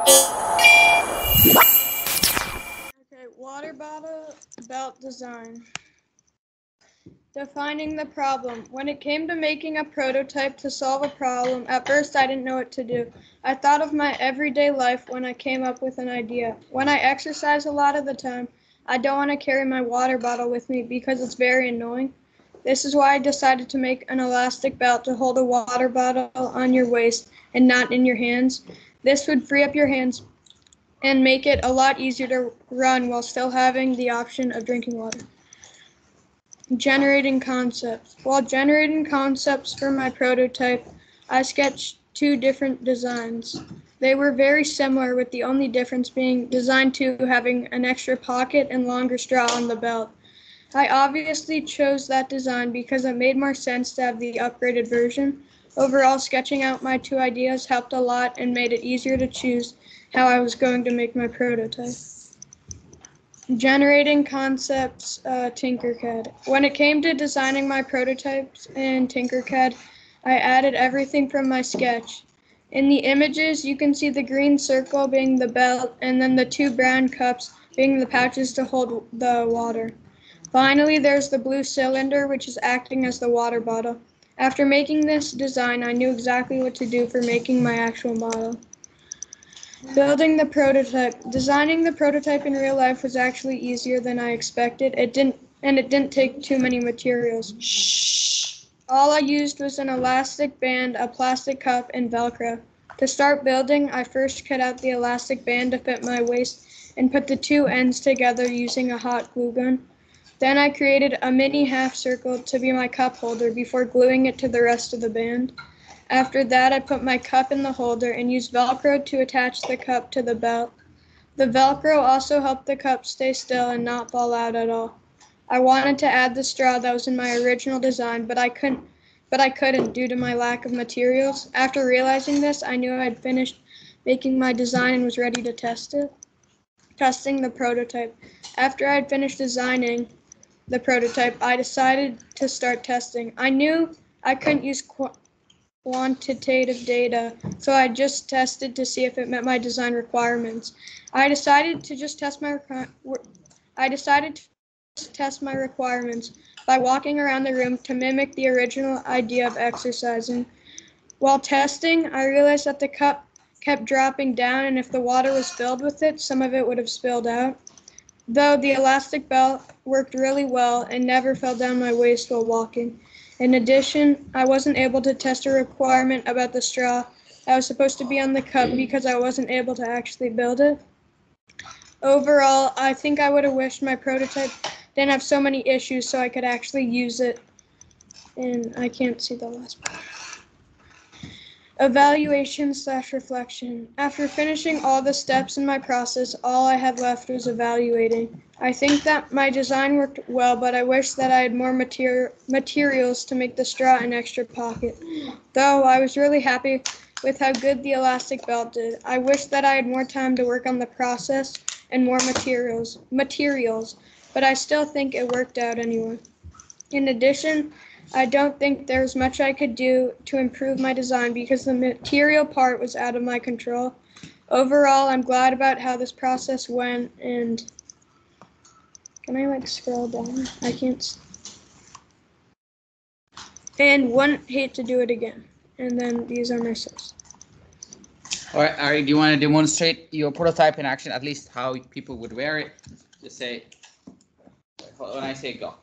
Okay, water bottle belt design. Defining the problem. When it came to making a prototype to solve a problem, at first I didn't know what to do. I thought of my everyday life when I came up with an idea. When I exercise a lot of the time, I don't want to carry my water bottle with me because it's very annoying. This is why I decided to make an elastic belt to hold a water bottle on your waist and not in your hands. This would free up your hands and make it a lot easier to run while still having the option of drinking water. Generating concepts. While generating concepts for my prototype, I sketched 2 different designs. They were very similar, with the only difference being design 2 having an extra pocket and longer straw on the belt. I obviously chose that design because it made more sense to have the upgraded version. Overall, sketching out my 2 ideas helped a lot and made it easier to choose how I was going to make my prototype. Generating concepts, Tinkercad. When it came to designing my prototypes in Tinkercad, I added everything from my sketch. In the images, you can see the green circle being the belt, and then the 2 brown cups being the pouches to hold the water. Finally, there's the blue cylinder, which is acting as the water bottle. After making this design, I knew exactly what to do for making my actual model. Building the prototype. Designing the prototype in real life was actually easier than I expected. It didn't take too many materials. All I used was an elastic band, a plastic cup, and Velcro. To start building, I first cut out the elastic band to fit my waist and put the 2 ends together using a hot glue gun. Then I created a mini half circle to be my cup holder before gluing it to the rest of the band. After that, I put my cup in the holder and used Velcro to attach the cup to the belt. The Velcro also helped the cup stay still and not fall out at all. I wanted to add the straw that was in my original design, but I couldn't due to my lack of materials. After realizing this, I knew I had finished making my design and was ready to test it. Testing the prototype. After I had finished designing the prototype, I decided to start testing. I knew I couldn't use quantitative data, so I just tested to see if it met my design requirements. I decided to test my requirements by walking around the room to mimic the original idea of exercising. While testing, I realized that the cup kept dropping down, and if the water was filled with it, some of it would have spilled out. Though the elastic belt worked really well and never fell down my waist while walking. In addition, I wasn't able to test a requirement about the straw that was supposed to be on the cup because I wasn't able to actually build it. Overall, I think I would have wished my prototype didn't have so many issues so I could actually use it. And I can't see the last part. Evaluation/reflection. After finishing all the steps in my process, all I had left was evaluating. I think that my design worked well, but I wish that I had more materials to make the straw an extra pocket. Though I was really happy with how good the elastic belt did. I wish that I had more time to work on the process and more materials, but I still think it worked out anyway. In addition, I don't think there's much I could do to improve my design because the material part was out of my control. Overall, I'm glad about how this process went, and can I scroll down? I can't. And wouldn't hate to do it again. And then these are my sources. All right, Ari, do you want to demonstrate your prototype in action, at least how people would wear it? Just say, when I say go.